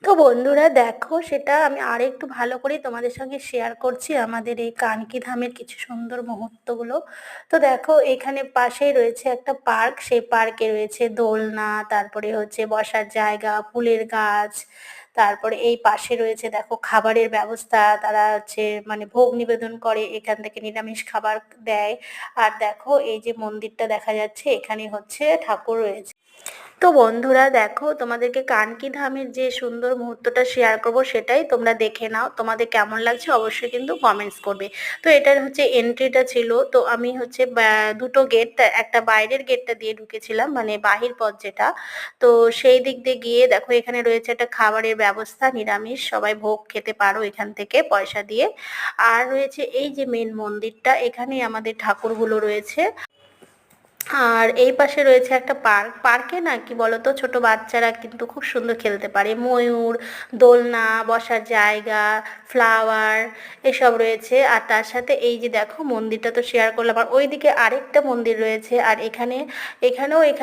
তো বন্ধুরা দেখো, সেটা আমি আরেকটু ভালো করে তোমাদের সঙ্গে শেয়ার করছি আমাদের এই কানকি ধামের কিছু সুন্দর মুহূর্তগুলো। তো দেখো, এখানে পাশেই রয়েছে একটা পার্ক, সেই পার্কে রয়েছে দোলনা, তারপরে হচ্ছে বসার জায়গা, ফুলের গাছ। তারপরে এই পাশে রয়েছে দেখো খাবারের ব্যবস্থা, তারা হচ্ছে মানে ভোগ নিবেদন করে, এখান থেকে নিরামিষ খাবার দেয়। আর দেখো এই যে মন্দিরটা দেখা যাচ্ছে, এখানে হচ্ছে ঠাকুর রয়েছে। তো বন্ধুরা দেখো, তোমাদেরকে কানকি ধামের যে সুন্দর মুহূর্তটা শেয়ার করব সেটাই তোমরা দেখে নাও, তোমাদের কেমন লাগছে অবশ্যই কিন্তু কমেন্টস করবে। তো এটার হচ্ছে এন্ট্রিটা ছিল, তো আমি হচ্ছে দুটো গেট, একটা বাইরের গেটটা দিয়ে ঢুকেছিলাম, মানে বাহির পথ যেটা। তো সেই দিক দিয়ে গিয়ে দেখো এখানে রয়েছে একটা খাবারের ব্যবস্থা, নিরামিষ সবাই ভোগ খেতে পারো এখান থেকে পয়সা দিয়ে। আর রয়েছে এই যে মেন মন্দিরটা, এখানেই আমাদের ঠাকুরগুলো রয়েছে। আর এই পাশে রয়েছে একটা পার্ক, পার্কে না কি বলতো, ছোট বাচ্চারা কিন্তু খুব সুন্দর খেলতে পারে, ময়ূর, দোলনা, বসার জায়গা, ফ্লাওয়ার, এসব রয়েছে। আর তার সাথে এই যে দেখো মন্দিরটা তো শেয়ার করলাম, আর ওইদিকে আরেকটা মন্দির রয়েছে, আর এখানেও